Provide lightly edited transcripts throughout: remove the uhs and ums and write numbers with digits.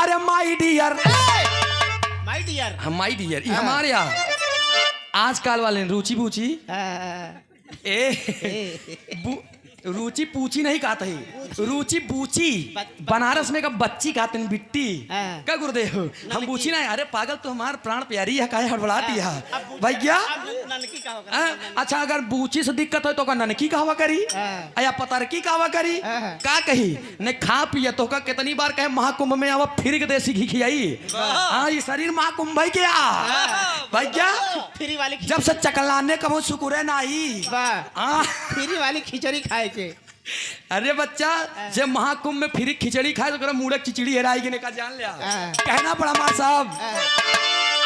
अरे my dear my Deere हम my dear हमारे यहाँ आजकल वाले रुचि पूछी रुचि पूछी नहीं कहते है रुचि बूची बनारस में का बच्ची कहते हैं बिट्टी क्या गुरुदेव हम बूची नहीं अरे पागल तो हमारे प्राण प्यारी है काहे हड़बड़ाती है भैया अच्छा अगर बूची से दिक्कत हो तो का ननकी कहवा करी या पतरकी कहवा करी का कही ने खा पिया तो का कितनी बार कहे महाकुंभ में आवा फिर के देसी घी खियाई हाँ ये शरीर महाकुंभ भाई क्या भैया फ्री वाली जब से चकलाने का वो शुक्र है नहीं फ्री वाली खिचड़ी खाए के अरे बच्चा जब महाकुंभ में फिर खिचड़ी खाए तो मुड़क खिचड़ी हेराई ने का जान लिया कहना पड़ा मां साहब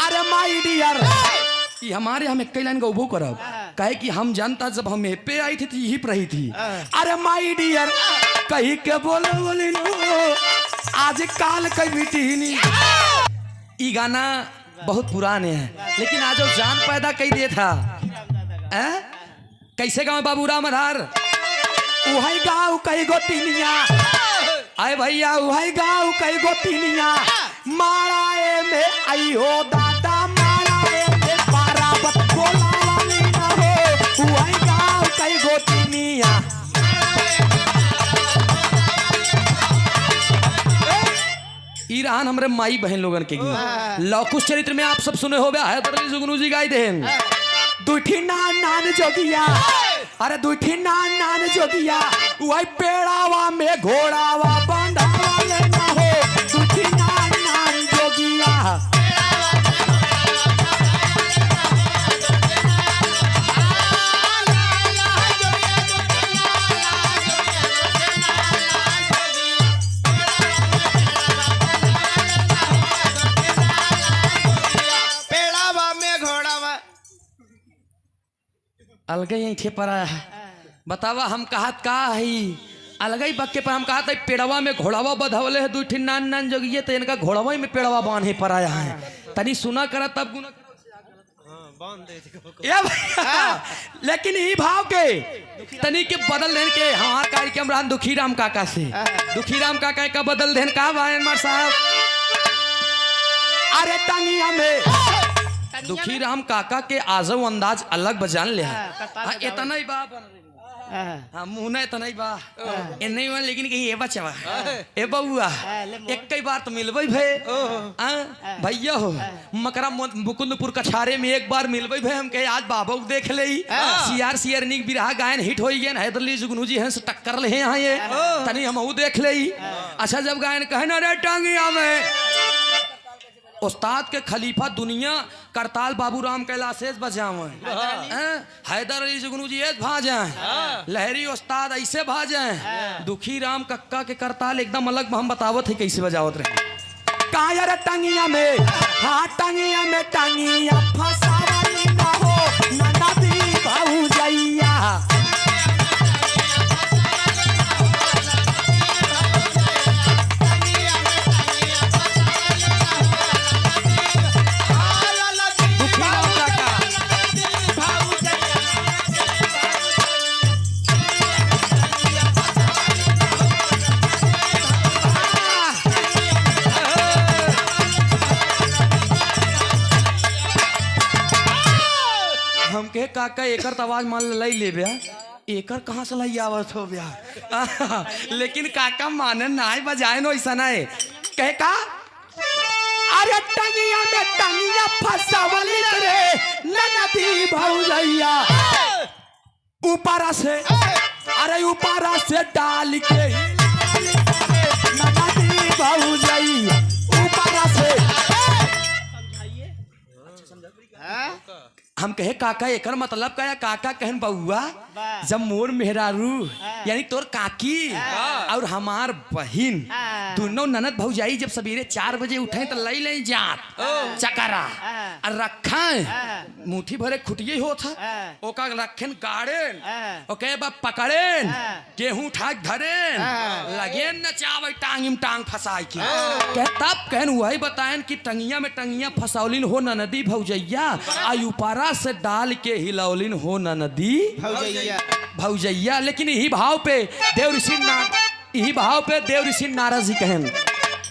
अरे माई डियर ये हमारे हम एक लाइन का उभो करब कहे कि हम जानता जब हम पे आई थी यही पर रही थी अरे माई डियर कही के बोले बोली आज काल कई बेटी नहीं ये गाना बहुत पुराने हैं लेकिन आज वो जान पैदा कई दे था कैसे गाँव बाबू राम आधार उहाई गाँव कई गो तीनिया आए भैया उहाई गाँव कई गो तीनिया माराए में आई हो दादा माराए में बाराबत बोला वाली ना हो उहाई गाँव कई गो तीनिया ईरान हमरे माई बहन लोगन के गीत लौकुश चरित्र में आप सब सुने हो है जुगनू जी गाई देन दुठी नान नान जोगिया अरे दुठी नान नान जोगिया वही पेड़ावा में घोड़ावा बंधावा लेना हो दुठी नान नान जोगिया अलगे यहीं थे पर बतावा हम कहत का है अलगे बक्के पर हम कहते पेड़वा में घोड़ावा बधवले है दुठी नान नान जोगिए तो इनका घोड़वा में पेड़वा बांधे पर आया है तनी सुना करा तब गुना लेकिन ही भाव के तनी के बदल देन के हमार कार्यक्रम रहा दुखीराम काका से दुखीराम काका का बदल देन का भाई साहब अरे टंगिया में दुखीराम काका के आजो अंदाज अलग बजान ले इतना ही बा मुँह इतना ही बा नहीं बा लेकिन कहीं ये बचवा ए बउआ एक कई बार तो मिलबे भे भैया हो मकरा मुकुंदपुर कछारे में एक बार मिलबे भे हम कहे आज बाबू देख ले सियार निक बिरहा गायन हिट हो गए हैदरली जुगनू जी हैं से टक्कर ले यहाँ ये तनी हम देख ले अच्छा जब गायन कहे ना रे टांगिया में उस्ताद के खलीफा दुनिया करताल बाबूराम कैलाशेष बजावे हैदर अली जुगनू जी भाजे लहरी उस्ताद ऐसे भाजे दुखी राम कक्का के करताल एकदम अलग हम बतावत है कैसे बजावत रहे कायर टंगिया में हाँ टंगिया में टंगिया फसावली ना हो नदी भौजैया हमके काका एकर आवाज मान लई ले ब्या एकर कहाँ से लाई आवत हो ब्या लेकिन काका माने नाय बजाए नो ऐसा नहीं कहे का अरे टंगिया में टंगिया फसावली रे नदी भौजैया ऊपरा से अरे ऊपरा से डाल के नदी भौजैया ऊपरा से हम कहे काका एकर मतलब का काका कहन बउआ जब मोर मेहरारू यानी तोर काकी और हमार बहिन दोनों ननद भौजाई जब सवेरे 4 बजे उठे तो लई ले जात चकरा और रखा मुट्ठी भरे खुटिये हो था ओका रखेन गाड़ेन ओके बा पकड़ेन गेहूं ठाक धरेन लगे नचावे टांगिम टांग फसाई की कह तब कहन वही बताएन कि टंगिया में टंगिया फसावलिन हो नदी भौजैया आयु पारा से डाल के हिलौलिन हो नदी भौजैया लेकिन यही भाव पे देव ऋषि नारद जी कहन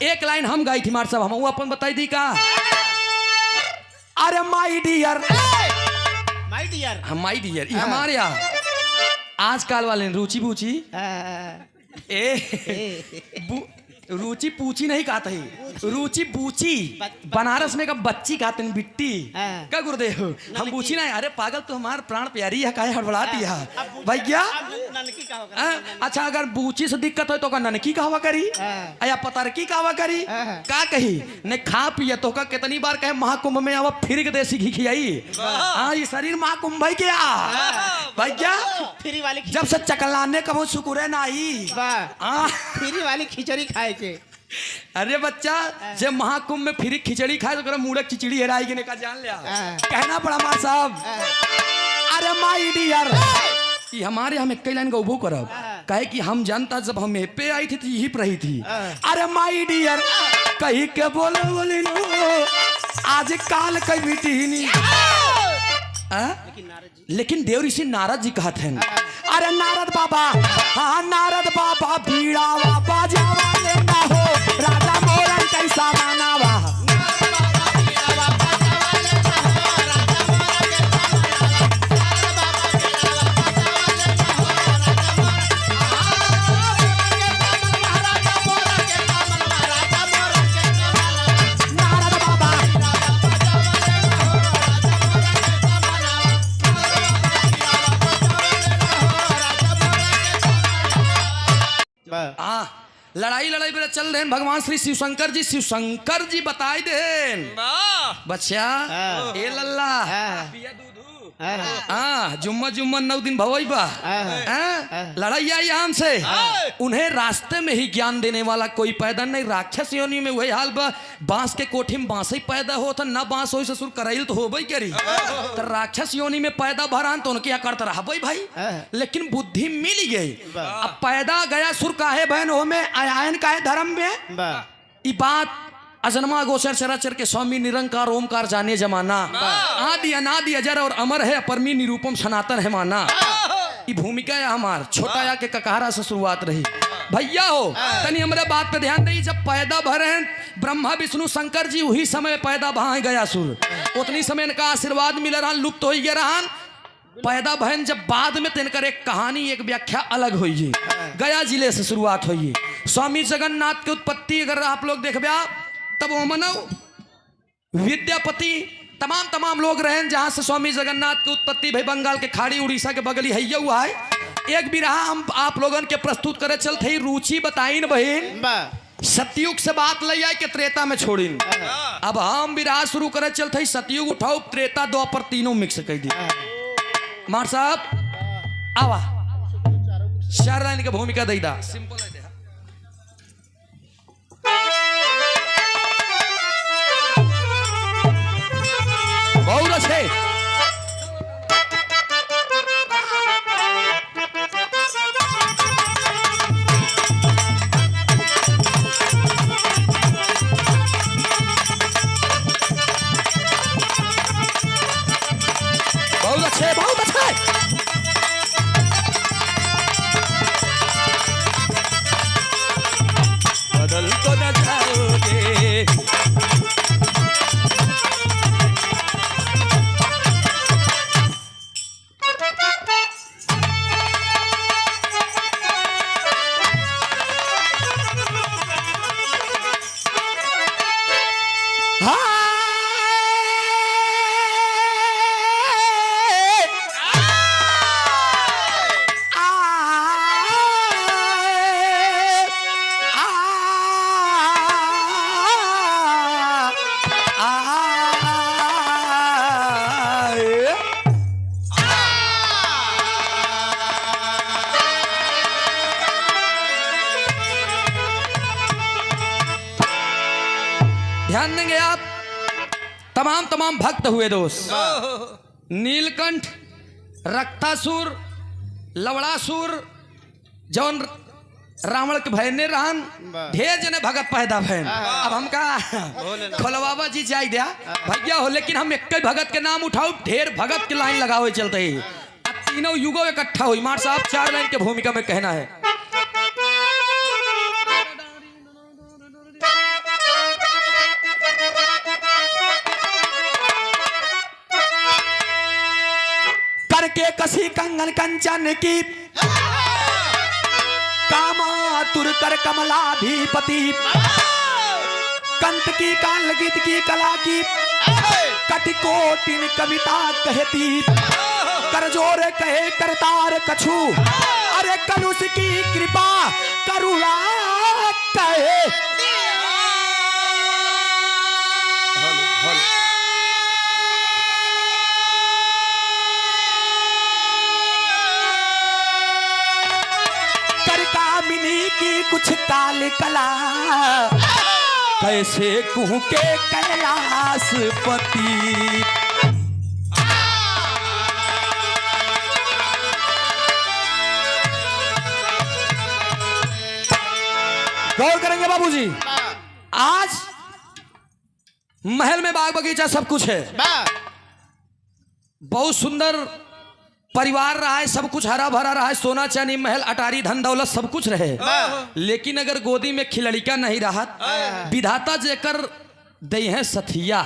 एक लाइन हम गाई थी मार साहब, हम अपन बताई दी का। अरे माई डियर, माय डियर, हम माई डियर हमारे यहाँ आजकल वाले रुचि पूछी रुचि पूछी नहीं कहते ही, रुचि बूची बनारस में का बच्ची कहते हैं बिट्टी क्या गुरुदेव, हम बूची नहीं। अरे पागल तो हमारे प्राण प्यारी है, काहे हड़बड़ाती है भैया। अच्छा अगर बूची से दिक्कत हो तो का ननकी कहवा करी या पतरकी कहवा करी का कही ने खा पिए तो का कितनी बार कहे महाकुंभ में आवा फिर के देसी घी खियाई। हाँ ये शरीर महाकुंभ भाई क्या भैया, फ्री वाली जब से चकलाने का वो शुक्र ना आई फ्री वाली खिचड़ी खाए के। अरे बच्चा जब महाकुंभ में फिर खिचड़ी खाए तो मुड़क खिचड़ी हेराई के का जान लिया कहना पड़ा मार साहब। अरे माई डियर कि हमारे हम एक लाइन का उभो करब कहे कि हम जानता जब हम पे आई थी तो यही पर रही थी। अरे माई डियर कही के बोले बोली आज काल कई बेटी नहीं, लेकिन देव ऋषि नारद जी कहते हैं। अरे नारद बाबा, हाँ नारद बाबा बीड़ा बाबा जावा लेना हो राजा मोरन कैसा मानावा। लड़ाई लड़ाई पे चल रहे हैं भगवान श्री शिव शंकर जी बताई दे बच्चा ए लल्ला जुम्मा 9 दिन भवई बा लड़ाई आई आम से उन्हें रास्ते में ही ज्ञान देने वाला कोई पैदा नहीं। राक्षस योनि में वही हाल बा, बांस के कोठी में बांस ही पैदा हो न बांस हो ससुर करैल तो हो करी तो राक्षस योनि में पैदा भरान तो उनके यहाँ करता रहा भाई, लेकिन बुद्धि मिल गई। अब पैदा गया सुर काहे बहन हो में आयन काहे धर्म में ई बात अजन्मा गोचर चराचर के स्वामी निरंकार ओमकार जाने जमाना आदि अनादि अजर और अमर है परमी निरूपम सनातन है माना। ये भूमिका है हमार छोटा या के ककारा से शुरुआत रही भैया हो तनी हमारे बात पे ध्यान दी। जब पैदा भरे ब्रह्मा विष्णु शंकर जी वही समय पैदा भा गया सुर उतनी समय इनका आशीर्वाद मिल रहा लुप्त हो गया रहा पैदा बहन। जब बाद में तिनकर एक कहानी एक व्याख्या अलग हुई गया जिले से शुरुआत हुई। स्वामी जगन्नाथ की उत्पत्ति अगर आप लोग देख तब वो मानव विद्यापति तमाम लोग रहे जहां से स्वामी जगन्नाथ की उत्पत्ति भाई बंगाल के खाड़ी उड़ीसा के बगली हैया हुआ है। एक बिरहा हम आप लोगन के प्रस्तुत करे चलते ही रुचि बताइन बहन सतयुग से बात ले आए के त्रेता में छोड़ीन। अब हम बिरहा शुरू करे चलते ही सतयुग उठाओ त्रेता द्वापर तीनों मिक्स कर दी। मार साहब आवा शरण की भूमिका दैदा सिंपल है बहुत अच्छे बहुत अच्छे बदल तो न जाओगे ध्यान देंगे आप तमाम भक्त हुए दोस्त नीलकंठ रक्तासुर लवड़ासुर जौन रावण के भयने रहन ढेर जने भगत पैदा भैन। अब हमका खोलवाबा जी जाई दिया भैया हो लेकिन हम एक भगत के नाम उठाओ ढेर भगत के लाइन लगावे चलते ही तीनों युगों इकट्ठा हुई। मार साहब 4 लाइन के भूमिका में कहना है के कसी कंगन कंचन की, कामा तुर कर कमलाधिपति, कंत की काल गीत की कला की, कटिकोटिन कविता कहती, कर जोर कहे करतार कछु, अरे कलुष की कृपा करुणा कहे। कर कामिनी की कुछ काल कला, कैसे कुह के कैलाशपति। गौर करेंगे बाबूजी, आज महल में बाग बगीचा सब कुछ है, बहुत सुंदर परिवार रहा है, सब कुछ हरा भरा रहा है, सोना चांदी महल अटारी धन दौलत सब कुछ रहे, लेकिन अगर गोदी में खिलड़िका नहीं रहा, विधाता जेकर दई है सथिया,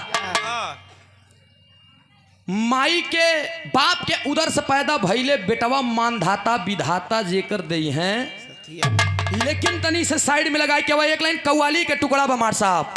माई के बाप के उदर से पैदा भइले बेटवा मानधाता, विधाता जेकर दई है। लेकिन तनी से साइड में लगाए क्या एक लाइन कव्वाली के टुकड़ा बमार साहब।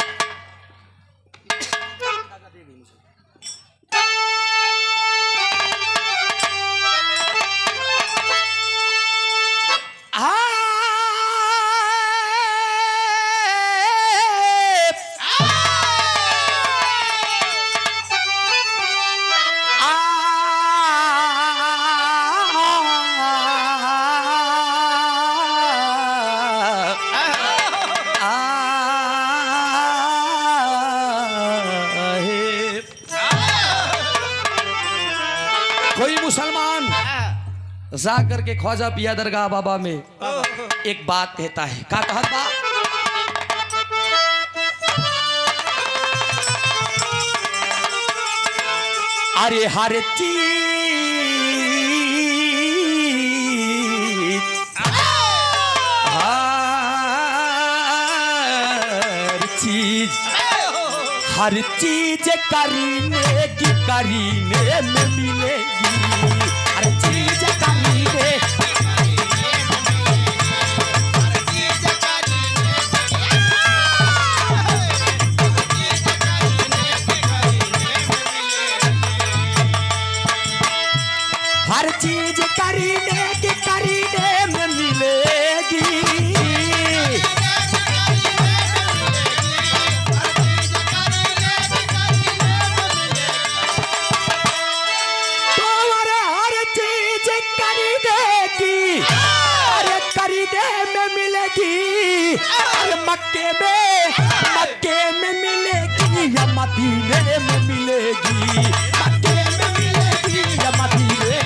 कोई मुसलमान जा करके ख्वाजा पिया दरगाह बाबा में एक बात कहता है, का कहत बा? अरे हर हर चीज करीने की करीने में मिलेगी, हर चीज करीने हर चीज करीने की करीने में मिलेगी। मक्के में मिलेगी या मदीने में मिलेगी, मक्के में मिलेगी या मदीने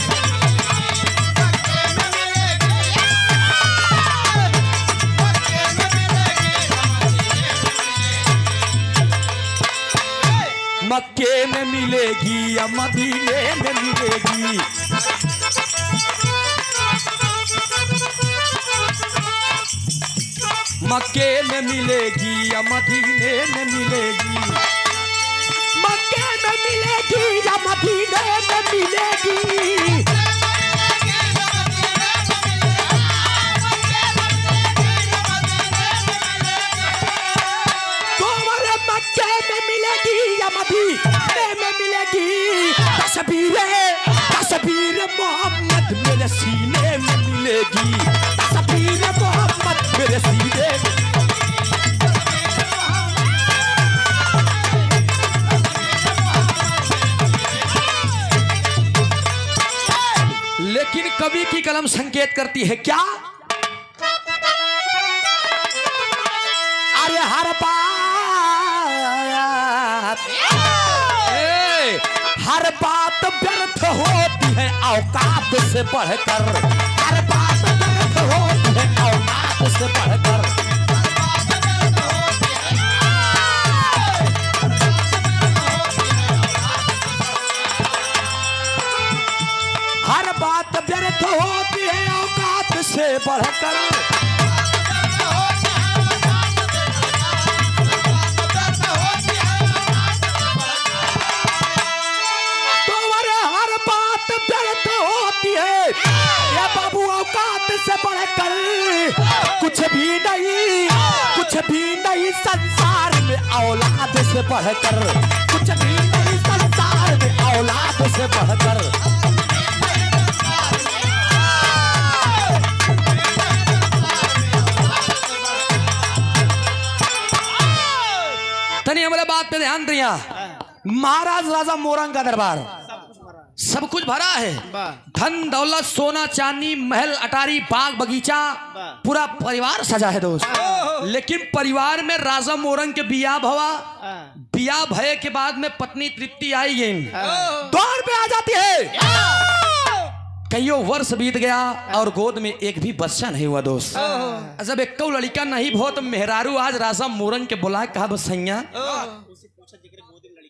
मक्के में मिलेगी या मदीने में मिलेगी। मक्के में मिलेगी या मदीने में मिलेगी, मक्के में मिलेगी या मदीने में मिलेगी। तुम्हारे मक्के में मिलेगी या मदीने में मिलेगी। तस्वीर मोहम्मद मेरे सीने में मिलेगी, तस्वीर मोहम्मद मेरे सीने में। लेकिन कवि की कलम संकेत करती है क्या? अरे हर बात व्यर्थ होती है औकात से बढ़कर, हर बात व्यर्थ होती है औकात से बढ़कर। हर बात व्यर्थ होती है औकात से बढ़कर। से बढ़कर कुछ भी नहीं संसार में औलाद से बढ़कर, कुछ भी नहीं संसार में औलाद से बढ़कर। तनी हमारे बात पे ध्यान दिया। महाराज राजा मोरंग का दरबार सब कुछ भरा है, धन दौलत सोना चांदी महल अटारी बाग बगीचा, पूरा परिवार सजा है दोस्त। लेकिन परिवार में राजा मोरंग के बियाह भवा, बियाह भय के बाद में पत्नी तृप्ति आई गई, द्वार पे आ जाती है। कईयों वर्ष बीत गया और गोद में एक भी बच्चा नहीं हुआ दोस्त। जब एक लड़का नहीं भो तो मेहरारू आज राजा मोरंग के बुला कहा बसैया।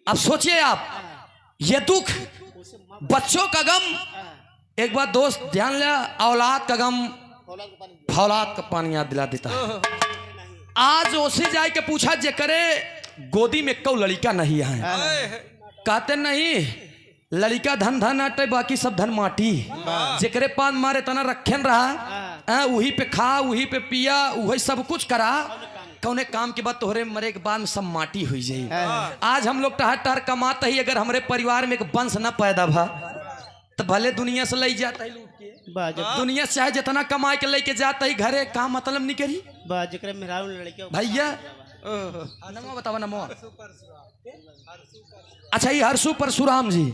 अब सोचिए आप, ये दुख बच्चों का गम एक बार दोस्त ध्यान लिया, औलाद का गम फौलाद का पानी याद दिला देता है। आज उसे जाए के पूछा जे करे गोदी में कौ लड़का नहीं है, कहते नहीं लड़का धन धन अटे बाकी सब धन माटी, जेकरे पान मारे तना रखेन रहा, वही पे खा वही पे पिया वही सब कुछ करा, कौने काम के बाद तोहरे मरे के बाद सब माटी हुई जाए। आज हम लोग टहर टहर कमाते ही अगर हमारे परिवार में एक वंश न पैदा भा तो भले दुनिया से ले जाता है लूट के, दुनिया से चाहे जितना कमा के लेके जाता ही घरे काम मतलब नहीं करी भैया। नमो बतावा नमो। अच्छा ये हरसू परशुराम जी,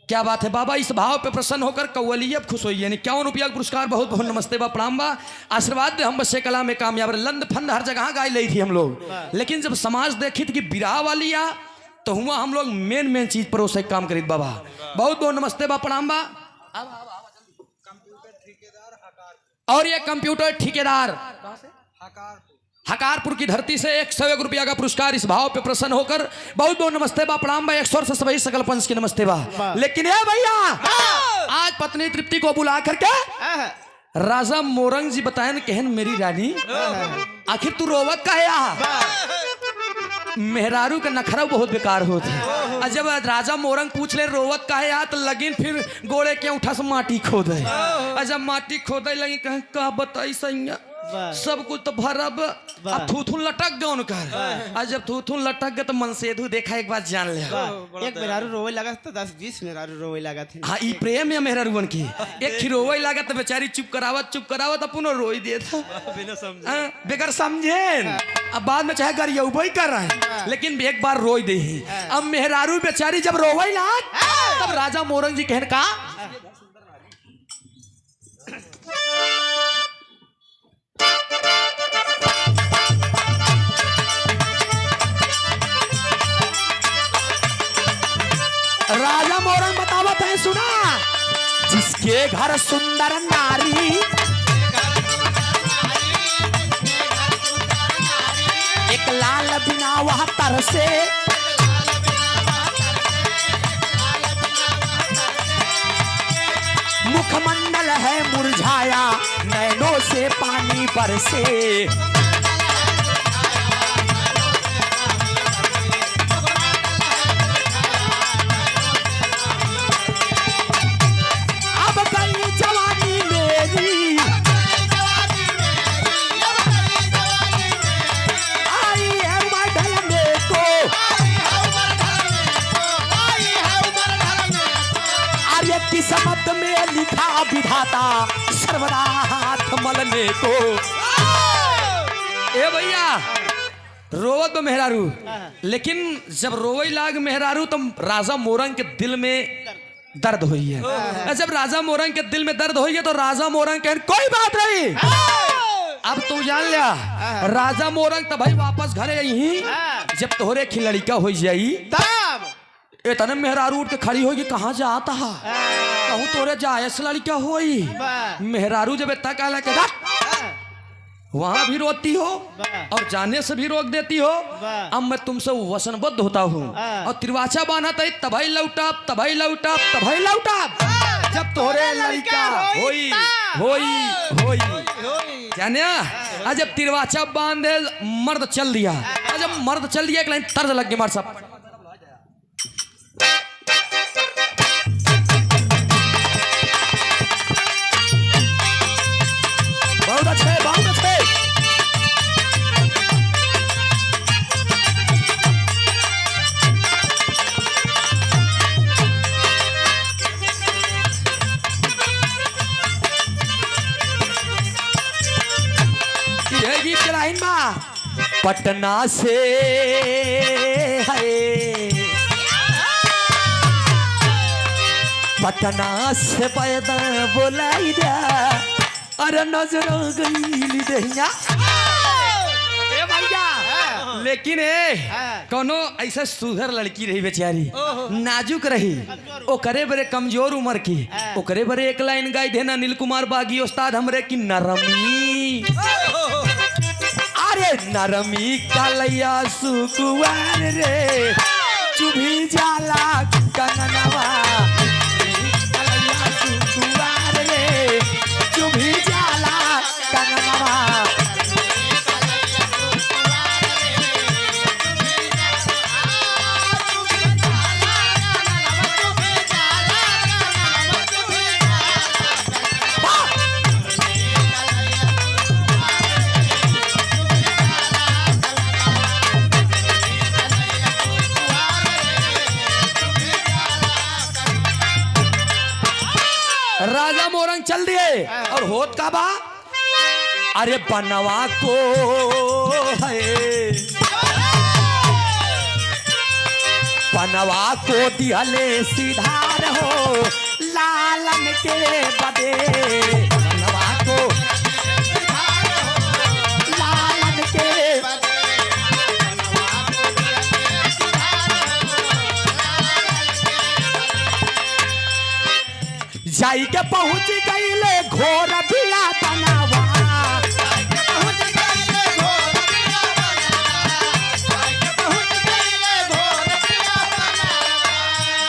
क्या बात है बाबा, इस भाव पे प्रसन्न होकर कौवली अब खुश हुई, यानी 51 रुपया पुरस्कार, बहुत बहुत नमस्ते बा प्रणाम बा, आशीर्वाद दे हम बच्चे कला में कामयाब। लंद फंद हर जगह गाय ली थी हम लोग, लेकिन जब समाज देखी थी कि बिराह वाली आ तो हुआ हम लोग मेन चीज पर उसे काम करी बाबा। बहुत बहुत नमस्ते बा प्रणाम बा। और ये कंप्यूटर ठेकेदार हकारपुर की धरती से 101 रुपया का पुरस्कार, इस भाव पे प्रसन्न होकर बहुत बहुत नमस्ते बा प्रणाम बा। 100 से सभी सकल पंच की नमस्ते बा। लेकिन ये भैया आज पत्नी तृप्ति को बुला करके राजा मोरंग जी बताएं कहन मेरी रानी आखिर तू रोवत का है? मेहरारू का नखरा बहुत बेकार होता है। जब राजा मोरंग पूछ ले रोवत का है तो लगिन फिर गोड़े के उठा से माटी खोद है। जब माटी खोदे लगी कहे का बताई सैया सब कुछ तो भरब, अब थू लटक गए उनकर। आज जब थू लटक गए तो मनसेधु देखा एक बात जान ले, एक मेहरारू रोवे लगा तो 10-20 मेहरारू रोवे लगा थे। हाँ ई प्रेम है मेहरारूवन की। एक रोवे लगा तो बेचारी चुप करावत अपनो रोई देता बेगर समझे। अब बाद में चाहे घर यही कर रहे हैं लेकिन एक बार रोई दे। अब मेहरारू बेचारी जब रोवे लाग तब राजा मोरंग जी कहन का राजा मोरंग बतावत है सुना, जिसके घर सुंदर नारी एक लाल बिना वह तरसे, मुखमंडल है मुरझाया नैनों से पानी बरसे। किस्मत में लिखा विधाता सर्वदा हाथ मलने को। ए भैया रोवत तो मेहरारू, लेकिन जब रोवे लाग मेहरारू तो राजा मोरंग के दिल में दर्द हुई है। जब राजा मोरंग के दिल में दर्द हुई है तो राजा मोरंग कह कोई बात नहीं, अब तू जान लिया राजा मोरंग तो भाई वापस घरे यही जब तोहरे खिलड़ी का हो जाई तब इतने मेहरारू उठ के खड़ी होगी कहाँ जाता है कहूँ तोरे जाए लड़का होई। मेहरारू जब इतना कहला के वहां भी रोती हो और जाने से भी रोक देती हो। अब मैं तुमसे वचनबद्ध होता हूँ और त्रिवाचा बांधा था तभी लौटा जब तोरे लड़का होई होई होई जाने। जब त्रिवाचा बांधे मर्द चल दिया, जब मर्द चल दिया एक लाइन तर्ज लग गया मार साहब। पटना से है, पटना से पैदा बोलाई जा, अरे नजर गई दहिया ए भैया। लेकिन कोनो ऐसा सुघर लड़की रही बेचारी, नाजुक रही, ओकरे बरे कमजोर उम्र की, ओकरे बरे एक लाइन गाई देना नील कुमार बागी उस्ताद हमरे की नरमी, अरे नरमी कलैया सुकुवार रे चुभी जाला कंगनवा, कलैया सुकुवार रे चुभी जाला कंगनवा। राजा मोरंग चल दिए और होत का बा, अरे बनवा को है, बनवा को दिहले सिधार हो लालन के बदे, बनवा को लालन के जाई के पहुंच गईले घोर बिया बनावा,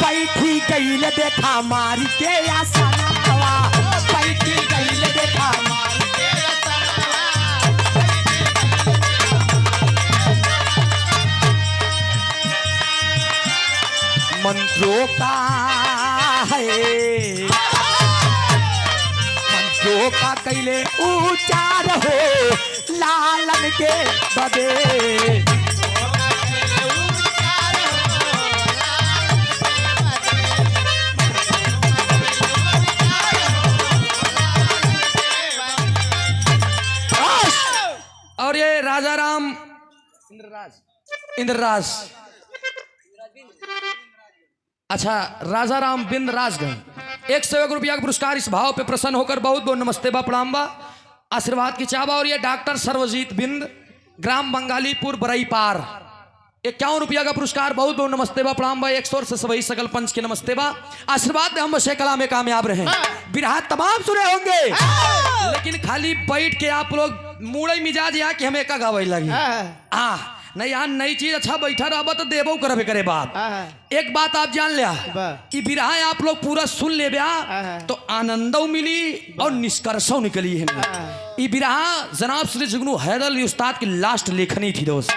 बैठी गईले देखा मारी के आसनवा, बैठी गईले देखा मारी के आसनवा। मंत्रों का है, जो का कैले उचार हो लालन के बदे, और ये राजा राम इंद्रराज, अच्छा राजा राम बिंद राजगढ़ 101 रुपया का पुरस्कार इस भाव पे प्रसन्न होकर बहुत बहुत नमस्ते बा प्रणाम बा आशीर्वाद की चाबा। और ये डॉक्टर सर्वजीत बिंद ग्राम बंगालीपुर बरई पार 51 रुपया का पुरस्कार बहुत बहुत नमस्ते बा प्रणाम बा। 100 से सभी सकल पंच के नमस्ते बा आशीर्वाद हम बशे कला में कामयाब रहे। बिरहा तमाम सुने होंगे लेकिन खाली बैठ के आप लोग मुड़े मिजाज या कि हमें का गावे लगी नहीं यार नई चीज अच्छा बैठा रहा तो देवो करबे करे बात। एक बात आप जान लिया कि बिरहा आप लोग पूरा सुन ले तो आनंदो मिली और निष्कर्षो निकली है। ये बिरहा जनाब श्री जुगनू हैदर अली उस्ताद की लास्ट लेखनी थी दोस्त,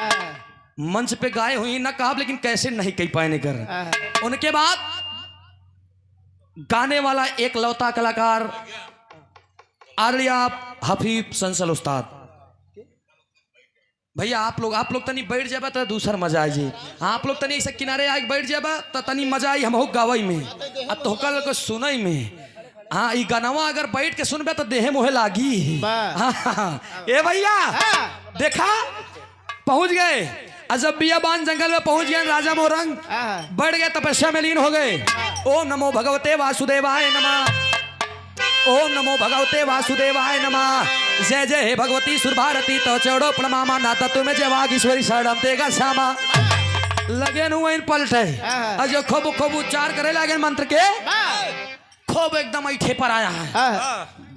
मंच पे गाए हुई ना कहा लेकिन कैसे नहीं कह पाए कर। उनके बाद गाने वाला एक लौता कलाकार आलिया हफीफ संसल उस्ताद। भैया आप लोग तनी बैठ जाबा तो दूसर मजा आई जी। आप लोग तनी ऐसा किनारे आके बैठ जाबा तो तनी मजा आई हम गावई में और तोहकल को सुनई में। हाँ ये गानवा अगर बैठ के सुनबे तो देहे मोहे लागी। ए भैया देखा पहुंच गए अजब बियाबान जंगल में पहुंच गए राजा मोरंग बढ़ गए तपस्या में लीन हो गए। ओम नमो भगवते वासुदेवाय नमः, ओम नमो भगवते वासुदेवाय नमः। जय जय हे भगवती सुरभारती तो चौड़ो प्रणमा नाता तुम्हें जय वागीश्वरी शरणम तेगा श्यामा। लगे नुइन पलटे अजो खूब खूब उच्चार करे लगे मंत्र के खूब एकदम ऐठे पर आया है।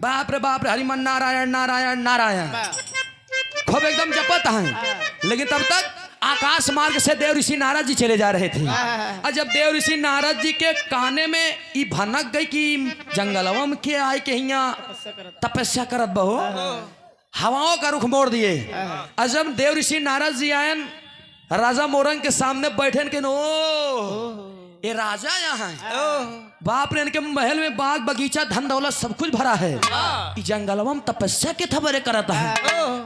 बाप रे हरिमन नारायण नारायण नारायण खूब एकदम जपत है। लेकिन तब तक आकाश मार्ग से देव ऋषि नारद जी चले जा रहे थे और जब देव ऋषि नारद जी के काने में ये भनक गई कि जंगलवा में के आए के यहाँ तपस्या करत बहो, हवाओं का रुख मोड़ दिए। और जब देव ऋषि नारद जी आए राजा मोरंग के सामने बैठे के नो ये राजा यहाँ है। बाप रे इनके महल में बाग बगीचा धन दौलत सब कुछ भरा है। जंगलवा में तपस्या के थबरे करता है।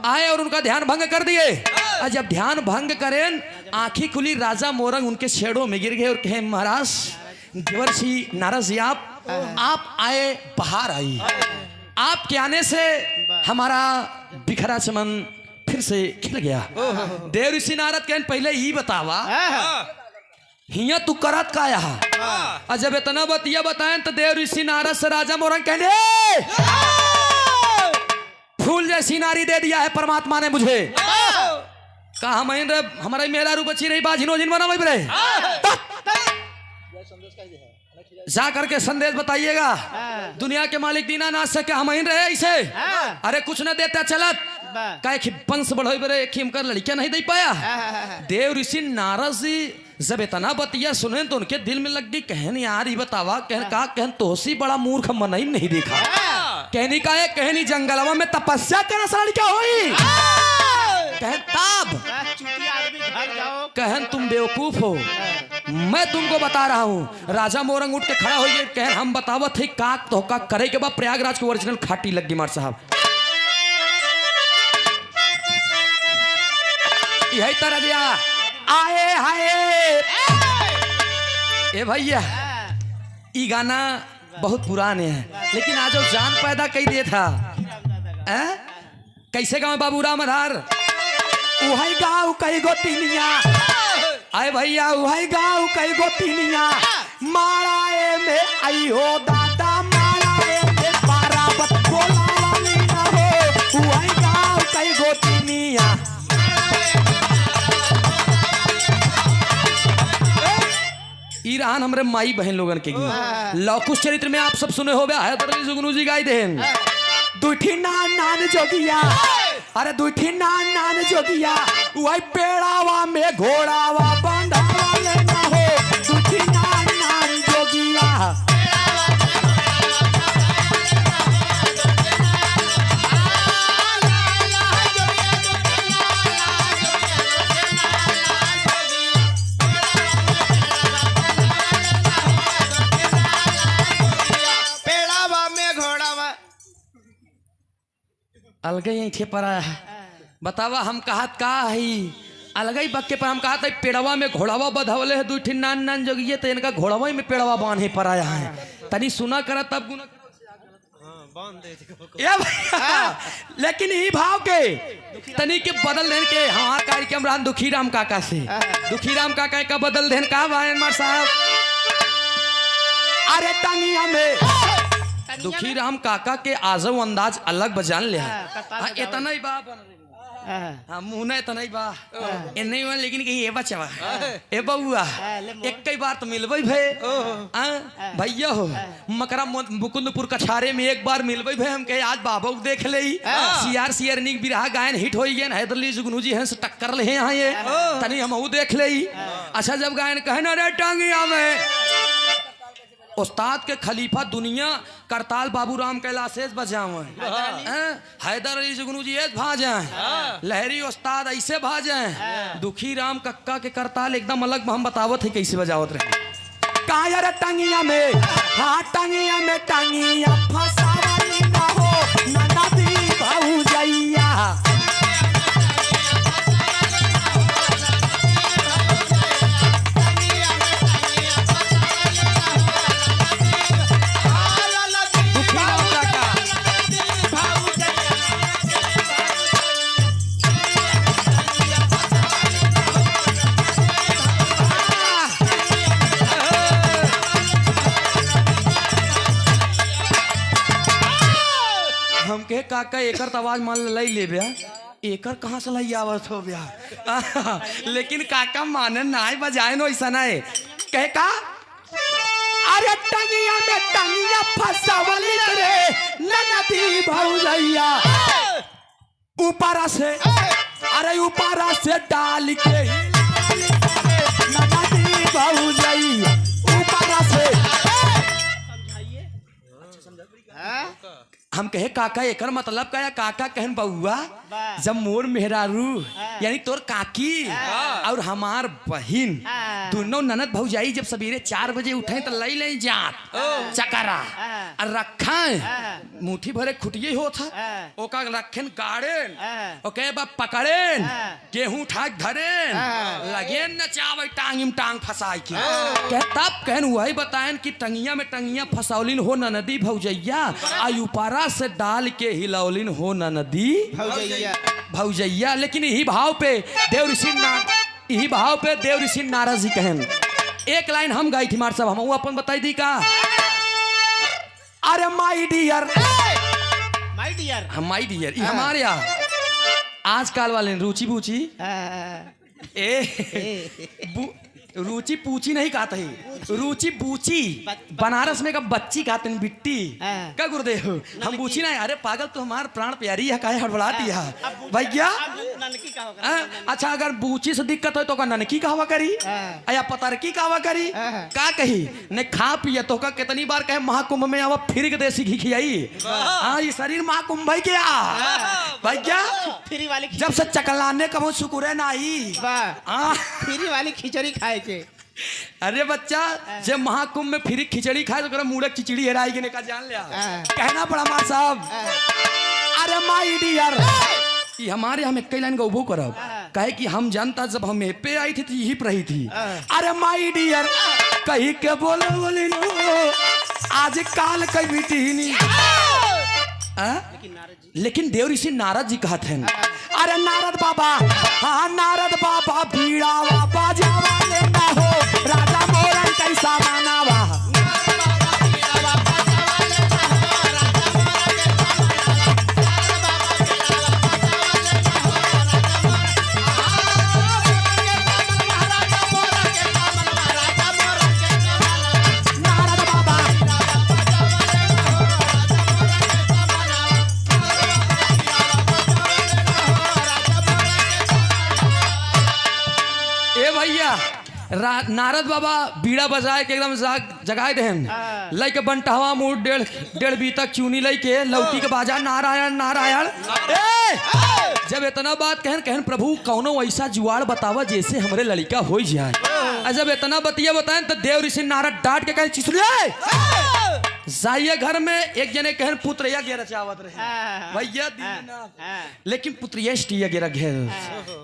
आए और उनका ध्यान भंग कर दिए और जब ध्यान भंग करें आंखें खुली राजा मोरंग उनके छेड़ों में गिर गए और कहे महाराज देवर्षि नारद जी आप आए बाहर आई, आपके आने से हमारा बिखरा चमन फिर बहन से खिल गया। देव ऋषि नारद कहन पहले ही बतावा हिया तू करत का यहाँ, और जब इतना बतिया बताएं तो देव ऋषि नारद से राजा मोरंग कहने फूल जैसी नारी दे दिया है परमात्मा ने मुझे। कहा महेंद्र हमारा मेरा रूप अच्छी रही बाजी नोजिन बना वही रहे, जा करके संदेश बताइएगा दुनिया के मालिक दीनानाथ से क्या हम रहे ऐसे। अरे कुछ न देता चलत कहे वंश बढ़ो बरे खिमकर लड़कियां नहीं दे पाया। देव ऋषि नारद जी जब इतना बतिया सुने तो उनके दिल में लग गई, कहन यार ये बतावा कहन का कहन तोसी बड़ा मूर्ख मन ही नहीं देखा। कहनी का है कहनी जंगलवा में तपस्या करना साड़ी क्या हुई, कहन ताब कहन तुम बेवकूफ हो, मैं तुमको बता रहा हूँ। राजा मोरंग उठ के खड़ा हो गया, कहन हम बतावत है काक तो का करे के बाद प्रयागराज के ओरिजिनल खाटी लग गई मार साहब। यही तरह दिया आए हाय ए भैया ये गाना बहुत पुराने है लेकिन आज वो जान पैदा कर दिया था। कैसे गाँव बाबू राम आधार उहाई गाँव कई गो तीनिया, आए भैया उहाई गाँव कई गो तीनिया, माराए में आई हो दादा माराए में बाराबत बोला वाली ना हो, उहाई गाँव कई गो तीनिया। ईरान हमरे माई बहन लोगन के गीत लौकुश चरित्र में आप सब सुने हो गया जुगनू जी गाई देन दुठी नान नान जोगिया, अरे दुठी नान नान जोगिया वही पेड़ावा में घोड़ावा बंधावा लेना हो, दुठी नान नान जोगिया। अलगे ही पर बतावा हम कहत का है अलगे बक्के पर हम कहत पेड़वा में घोड़ावा बधवले है दुठी नान नान जोगिए तो इनका घोड़वा में पेड़वा बांधे पर आया है तनी सुना करा तब गुना लेकिन ही भाव के तनी के बदल देन के हमार कार्यक्रम रान दुखीराम काका से दुखीराम काका का बदल देन का भाई साहब। अरे टंगिया में दुखीराम काका के आजो अंदाज अलग बजान ले इतना ही बा मुँह इतना ही बा नहीं हुआ लेकिन कहीं ये बचवा ए बउआ एक कई बार तो मिलबई भे भैया हो मकरा मुकुंदपुर कछारे में एक बार मिलबई भे हम कहे आज बाबू देख ले सियार सियरनिक बिरहा गायन हिट हो गए हैदरली जुगनू जी हैं से टक्कर ले यहाँ ये तनी हम देख ले। अच्छा जब गायन कहना रे टांगिया में उस्ताद के खलीफा दुनिया करताल बाबूराम कैलाशेष बजावे हैदर अली जुगनू जी भाजे लहरी उस्ताद ऐसे भाजे दुखी राम कक्का के करताल एकदम अलग हम बतावत है कैसे बजावत रहे। कायर टंगिया में हाँ टंगिया में टंगिया फसावली ना हो नदी भौजैया। हमके काका एकर आवाज मान लई ले ब्या एकर कहाँ से लई आवत हो ब्या लेकिन काका माने नाय बजाए नो ऐसा नहीं कहे का अरे टंगिया में टंगिया फसावली रे नदी भौजैया ऊपरा से अरे ऊपरा से डाल के नदी भौजैया ऊपरा से हम कहे काका एकर मतलब का काका कहन बउआ जब मोर मेहरारू यानी तोर काकी और हमार बहिन दोनों ननद भौजाई जब सवेरे 4 बजे उठे तो लई ले जात चकरा और रखें मुट्ठी भरे खुटिये हो था ओका रखें गाड़ेन ओके बा पकड़ेन गेहूं ठाक धरेन लगे नचावे टांग में टांग फसाई के तब कहन वही बताएं कि टंगिया में टंगिया फसौलिन हो ननदी भौजैया आयुपारा से डाल के हिलौलिन हो ननदी भौजैया। लेकिन यही भाव पे देव ऋषि नारद जी कहन एक लाइन हम गाई थी मार साहब हम अपन बताई दी का अरे माई डियर हमारे यहाँ आजकल वाले रुचि पूछी रुचि पूछी नहीं कहते ही रुचि बूची बनारस में का बच्ची कहते हैं बिट्टी क्या गुरुदेव हम बूची नहीं अरे पागल तो हमारे प्राण प्यारी है काहे हड़बड़ाती है भैया अच्छा अगर बूची से दिक्कत हो तो का ननकी कहवा करी या पतरकी कहवा करी का कही ने खा पिया तो का कितनी बार कहे महाकुंभ में आवा फिर के देसी घी खियाई ये शरीर महाकुंभ भाई क्या भैया जब से चकलाने का वो शुक्र है नहीं फ्री वाली खिचड़ी खाए के अरे बच्चा जब महाकुंभ में फिर खिचड़ी खाए तो मुड़क खिचड़ी हेराई के का जान लिया कहना पड़ा माँ साहब अरे माई डियर कि हमारे हम एक लाइन का उभो करब कहे कि हम जानता जब हम पे आई थी तो यही पर रही थी अरे माई डियर कही के बोले आज काल कई बेटी नहीं लेकिन देव ऋषि नारद जी कहते हैं अरे नारद बाबा हाँ नारद बाबा बीड़ा बाजावा लेना हो राजा मोरन कैसा मानावा नारद बाबा बीड़ा बजाए के एकदम जगाए देहन लई के बंटहवा मुड़ डेढ़ बी तक चूनी लई के लौटी के बाजा नारायण नारायण जब इतना बात कहन प्रभु कौनो ऐसा जुआड़ बतावा जैसे हमरे लड़का हो जाए जब इतना बतिया बताएं तो देव ऋषि नारद डांट के कहे चिसुलिए जाइए घर में एक जने कहन पुत्रया गे रचावत रहे भैया लेकिन पुत्रियष्टि यज्ञ घेर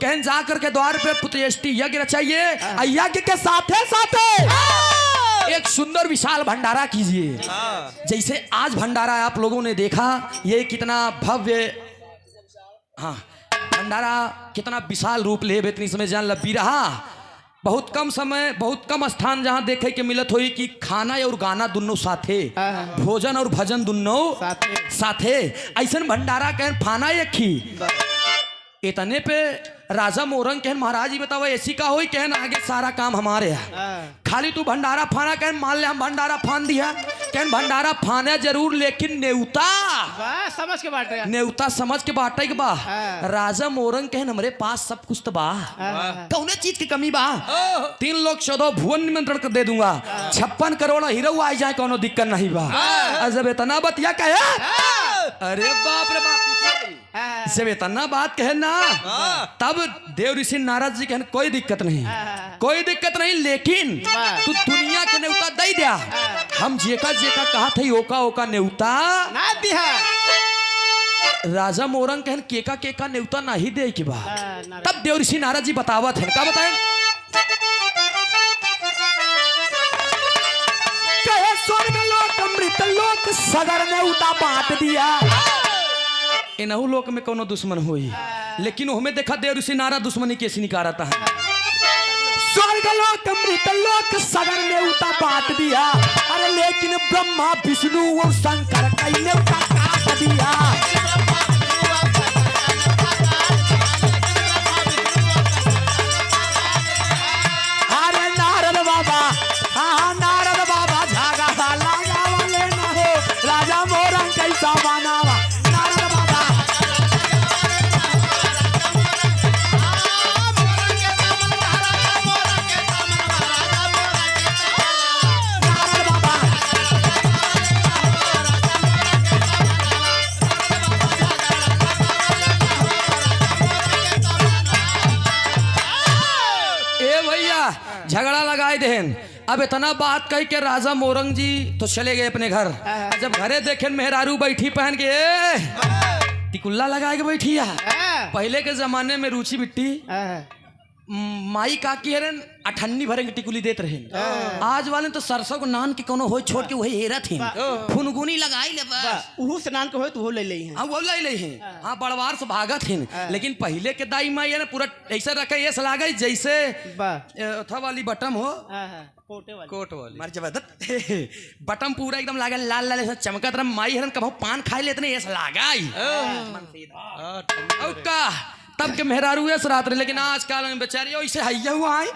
कहन जा करके द्वार पे पुत्रियष्टि यज्ञ रचाइए यज्ञ के साथे साथे एक सुंदर विशाल भंडारा कीजिए जैसे आज भंडारा आप लोगों ने देखा ये कितना भव्य हाँ भंडारा कितना विशाल रूप ले इतनी समय जान लबी रहा बहुत कम समय बहुत कम स्थान जहाँ देखे के मिलत हुई कि खाना और गाना दोनों साथे भोजन और भजन दोनों साथे ऐसा भंडारा कहन फाना एक ही इतने पे राजा मोरंग कहन महाराज जी बताओ ऐसी का होई कहन आगे सारा काम हमारे है खाली तू भंडारा फाना कहन मान ले हम भंडारा फान दिया कहन भंडारा फाने जरूर लेकिन नेवता समझ के बांटे नेवता समझ के बांटे के बा राजा मोरंग कहन हमरे पास सब कुछ तो बा कौने चीज की कमी बा 3 लोग 14 भुवन निमंत्रण कर दे दूंगा 56 करोड़ हीरो आ जाए कोनो दिक्कत नहीं बा जब इतना बतिया कहे अरे बाप रे बाप जब इतना बात कहे ना तब देव ऋषि नारद जी कहन कोई दिक्कत नहीं लेकिन तू दुनिया के नेवता दे दिया हम जेका जेका कहा थे ओका ओका नेवता ना दिया राजा मोरंग कहन केका केका नेवता नहीं दे के बा तब देव ऋषि नारद जी बतावत है का बताएं कहे स्वर्ग लोक अमृत लोक सगर नेवता बांट दिया इनहु लोक में कोनो दुश्मन हुई लेकिन हमें देखा देव ऋषि नारद दुश्मनी कैसे निकालता है स्वर्ग लोक अमृत लोक सगर नेवता बांट दिया अरे लेकिन ब्रह्मा विष्णु और शंकर कई नेवता काट दिया अरे नारद बाबा हाँ नारद बाबा झागा लागा वाले ना हो राजा मोरंग कैसा मानावा भैया झगड़ा लगाए देहन। अब इतना बात कही के राजा मोरंग जी तो चले गए अपने घर। जब घरे देखे मेहरारू बैठी पहन के टिकुल्ला लगा के बैठी है। पहले के जमाने में रुचि बिट्टी माई काकी हरन अठन्नी भरे की टिकुली देत रहे। आज वाले तो सरसों को नान के कोनो हो छोड़ के वही हेरा थे फुनगुनी लगाई ले बस उहु स्नान के हो तो वो ले ले हैं। हाँ वो ले हैं। हाँ बड़वार से भागत हैं। लेकिन पहले के दाई माई है ना पूरा ऐसा रखे ये लागे जैसे था वाली बटम हो कोट वाली मार जबरदस्त बटम पूरा एकदम लागे लाल लाल चमकत रहा। माई हरन कब पान खाए लेते ये लगाई तब के मेहरारू ऐसे रात रहे। लेकिन आजकल में बेचारी ऐसे हैया हुआ है।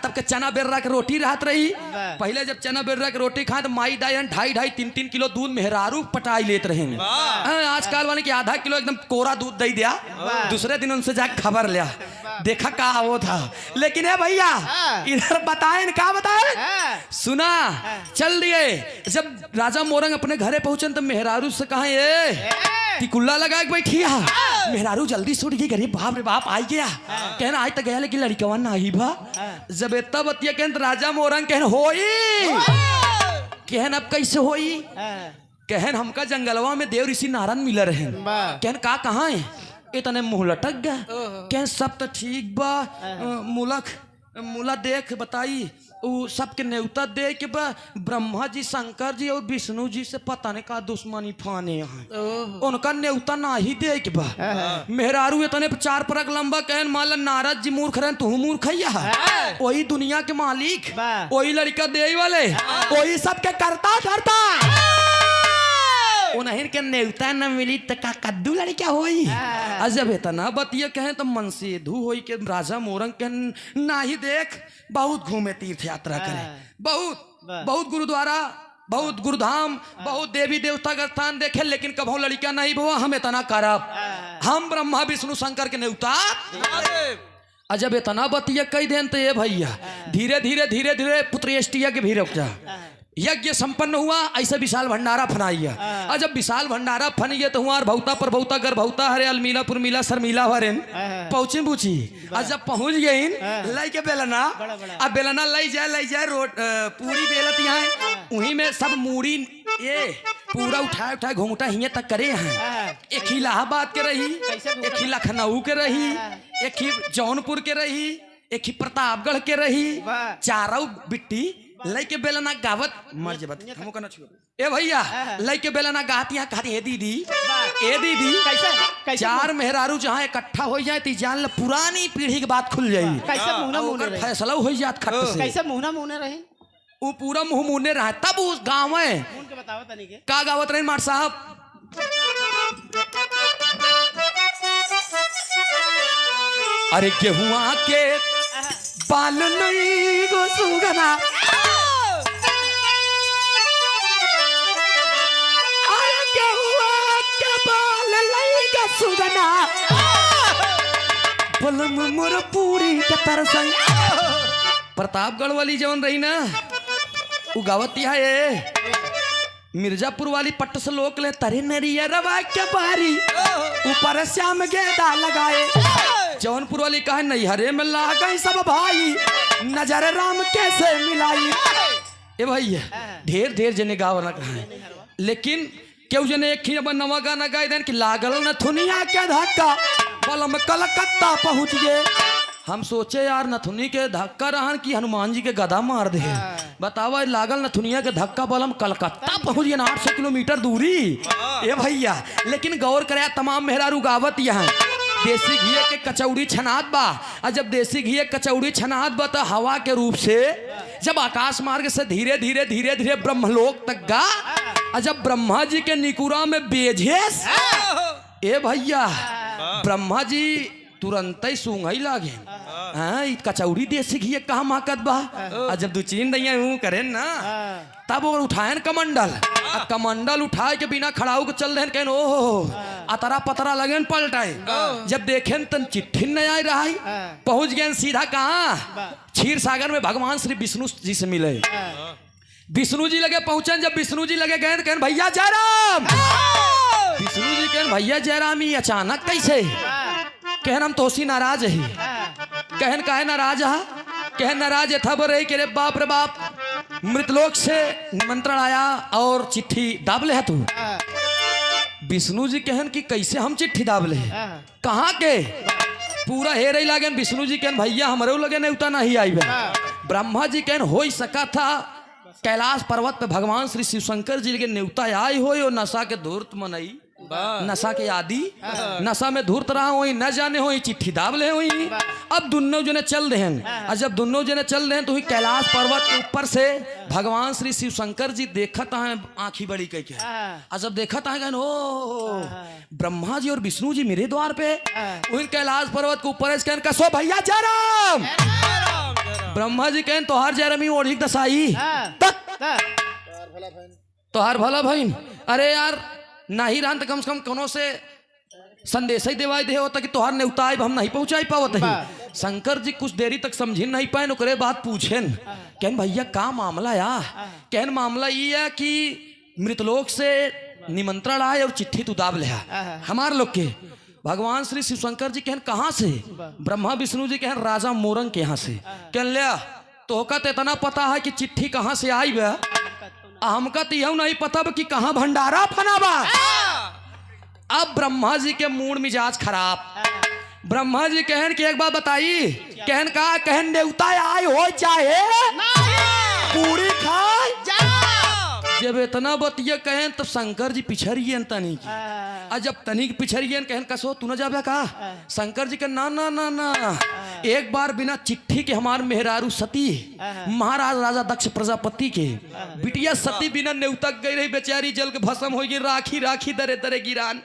तब के चना बेर्रा के रोटी रात रही। पहले जब चना बेर्रा के रोटी खाए तो माई डायन 2.5-3 किलो दूध मेहरारू पटाई लेते रहे। आजकल वाले के आधा किलो एकदम कोरा दूध दे दिया। दूसरे दिन उनसे जाकर खबर लिया देखा कहा वो था। लेकिन है भैया इधर बताए क्या बताए सुना चल दिए। जब राजा मोरंग अपने घरे पहुंचे तो मेहरारू से कहा ये टिकुल्ला लगा के बैठी मेहरारू जल्दी सुट गई। अरे बाप रे बाप आई गया कहना आज तक गया लेकिन लड़कवा नहीं भा। जब इतना बतिया कहन राजा मोरंग कहन होई कहन अब कैसे होई कहन हमका जंगलवा में देव ऋषि नारायण मिल रहे कहन का कहाँ है इतने मुंह लटक गया कहन सब तो ठीक बा मुला देख बताई वो सबके न्योता दे के बा ब्रह्मा जी शंकर जी और विष्णु जी से पता नहीं का दुश्मनी फाने हैं उनका न्योता ना ही दे के बा। मेहरारू इतने 4 परक लंबा कहन मान नारद जी मूर्ख रहे तू मूर्ख है वही दुनिया के मालिक वही लड़का दे वाले वही सबके करता धरता उन्हें के न्योता न मिली तो का कद्दू लड़का होई। जब इतना बतिया कहे तो मन से धू होई के राजा मोरंग के ना ही देख बहुत घूमे तीर्थ यात्रा करे बहुत गुरुद्वारा बहुत गुरुधाम बहुत देवी देवता का स्थान देखे लेकिन कभो लड़का नहीं भवा हम इतना करब हम ब्रह्मा विष्णु शंकर के न्योता। जब इतना बतिया कही देन तो ये भैया धीरे धीरे पुत्रेष्टिया के भी रुक जा यज्ञ संपन्न हुआ। ऐसे विशाल भंडारा फनाइया और जब विशाल भंडारा फन गया तो हुआ भौता पर भौता गर भौता हरे अलमीला पुरमीला सरमीला हरेन पहुंची पूछी। और जब पहुंच गई लाई के बेलना अब बेलना लाई जाए रोड पूरी बेलत यहाँ उन्हीं में सब मूड़ी ये पूरा उठाए घूंघटा हिये तक करे हैं। एक ही इलाहाबाद के रही एक ही लखनऊ के रही एक ही जौनपुर के रही एक ही प्रतापगढ़ के रही चारों बिट्टी लई के बेलना गावत मर जबत हमो कना छुओ ए भैया लई के बेलना गातियां कहती ए दीदी कैसे 4 मेहरारू जहां इकट्ठा हो जाए ती जान ल पुरानी पीढ़ी की बात खुल जाई कैसे मुंह रहे फैसला हो जात खट से कैसे मुंह रहे वो पूरा मुंह मुन्ने रहा तब उस गांव में उनके बताओ तनी के का गावत रहे मार साहब अरे गेहुआ के बाल नहीं गो सुगना अरे गेहुआ के बाल नहीं गो सुगना बलम मोर पूरी के तरसई। प्रतापगढ़ वाली जवन रही ना वो गावती है ये मिर्जापुर वाली पट्ट से लोक ले तरे नरिया रवा के बारी ऊपर श्याम गेदा लगाए। जौनपुर वाली कहे नहीं हरे में गई सब भाई नजर राम कैसे मिलाई। ए भैया ढेर जने गावना कहा लेकिन क्यों जने एक ही नवा गाना गाय देन कि लागल न थुनिया के धक्का बलम कलकत्ता पहुंच गए। हम सोचे यार नथुनी के धक्का रहन कि हनुमान जी के गदा मार दे। बतावा लागल नथुनिया के धक्का बलम कलकत्ता पहुंच गए 800 किलोमीटर दूरी। ए भैया लेकिन गौर करे तमाम मेहरारू गावत यहाँ देसी घी के कचौड़ी छनात बा। और जब देसी घी कचौड़ी छनात बा तो हवा के रूप से जब आकाश मार्ग से धीरे धीरे ब्रह्मलोक तक गा। और जब ब्रह्मा जी के निकुरा में बेझेस ए भैया ब्रह्मा जी तुरंत ही सूंघ ही लागे कचौड़ी देसी घी कहा माकत बा। और जब 2-3 दैया यूं करे ना तब वो उठाए कमंडल उठाए के बिना खड़ाऊ के चल रहे कहें ओहो अतरा पतरा लगे पलटाए। जब देखे तन चिट्ठी नहीं आई रहा पहुंच गए सीधा कहाँ क्षीर सागर में भगवान श्री विष्णु जी से मिले। विष्णु जी लगे पहुंचन जब विष्णु जी लगे गए कहन भैया जयराम। विष्णु जी कहन भैया जयराम ये अचानक कैसे कहन हम तोसी नाराज ही कहन काहे नाराज हा कह नाराज था बोले कि रे बाप मृतलोक से निमंत्रण आया और चिट्ठी दाब ले है तू। विष्णु जी कहन कि कैसे हम चिट्ठी दाब ले कहाँ के पूरा हे रही लागन। विष्णु जी कहन भैया हमारे लगे नहीं उतना नहीं आई बे। ब्रह्मा जी कहन हो ही सका था कैलाश पर्वत पे भगवान श्री शिव शंकर जी के न्योता आई हो और नशा के धूर्त मनई नशा के आदि नशा में धूर्त रहा हुई न जाने हो चिट्ठी दाब ले हुई। अब दोनों जने चल रहे हैं और जब दोनों जने चल रहे हैं तो कैलाश पर्वत के ऊपर से भगवान श्री शिव शंकर जी देखता है आंखी बड़ी कह के और जब देखता है ओ ब्रह्मा जी और विष्णु जी मेरे द्वार पे उन कैलाश पर्वत के ऊपर कहन कसो भैया जयराम। ब्रह्मा जी कहन तोहार जयरामी ओढ़ी दसाई तोहार भला भाई अरे यार नहीं रहन तो कम से कम कोनो से संदेश ही देवाई दे होता कि तोहार ने उताई हम नहीं पहुंचाई पावत है। शंकर जी कुछ देरी तक समझी नहीं पाए ओकरे बात पूछेन कहन भैया का मामला या कहन मामला ये है कि मृतलोक से निमंत्रण आए और चिट्ठी तू दाब ले हमार लोग के। भगवान श्री शिव शंकर जी कहन कहाँ से। ब्रह्मा विष्णु जी कहन राजा मोरंग के यहाँ से। कहन लिया तोहका तो इतना पता है कि चिट्ठी कहाँ से आई बा हमका तो यह नहीं पता कि कहाँ भंडारा फना बा। अब ब्रह्मा जी के मूड मिजाज खराब। ब्रह्मा जी कहन कि एक बात बताई कहन का कहन देवता आए हो चाहे पूरी खाए जब इतना बतिया कहन तब शंकर जी पिछड़ियन तनी और जब तनिक पिछड़ियन कहन कसो तू न जाबे का। शंकर जी के ना ना ना ना एक बार बिना चिट्ठी के हमार मेहरारू सती महाराज राजा दक्ष प्रजापति के बिटिया सती बिना न्योतक गई रही बेचारी जल के भस्म हो गई राखी राखी दरे दरे गिरान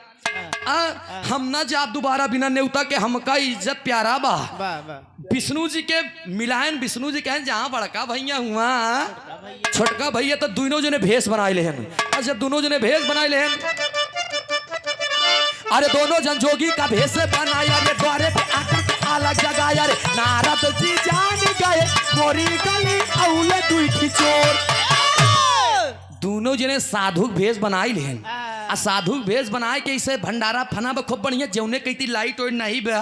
हम ना जा दोबारा बिना न्योता के हमका इज्जत प्यारा बा। विष्णु जी के मिलायन विष्णु जी कहें जहाँ बड़का भैया हुआ छोटका भैया तो दोनों जने भेष बनाए ले और जब दोनों जने भेष बनाए ले अरे दोनों जन जोगी का भेष बनाया रे द्वारे पे आकर के अलग जगह रे नारद जी जान गए मोरी गली औले दुई चोर। दोनों जने साधु भेष बनाई लेन आ साधु भेष बनाए के इसे भंडारा फना खूब बढ़िया जौने कहती लाइट वाइट नहीं बा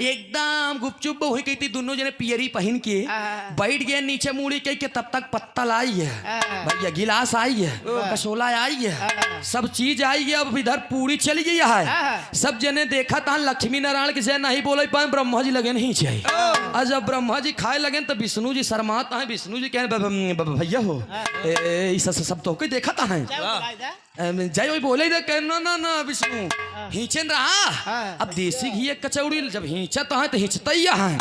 एकदम गुपचुप हुई कहती। दोनों जने पियरी पहन के बैठ गए नीचे मुड़ी कह के तब तक पत्तल आई है भैया गिलास आई है कशोला आई है सब चीज आई है। अब इधर पूरी चली गई है सब जने देखा था लक्ष्मी नारायण के से नहीं बोले पाए ब्रह्मा जी लगे नहीं चाहिए। और जब ब्रह्मा जी खाए लगे तो विष्णु जी शर्माता है। विष्णु जी कह भैया हो सब तो देखा था है जय वही बोले ना ना ना विष्णु हिंचन रहा। अब देसी घी कचौड़ी जब हिंचत है तो हिंचता ही है।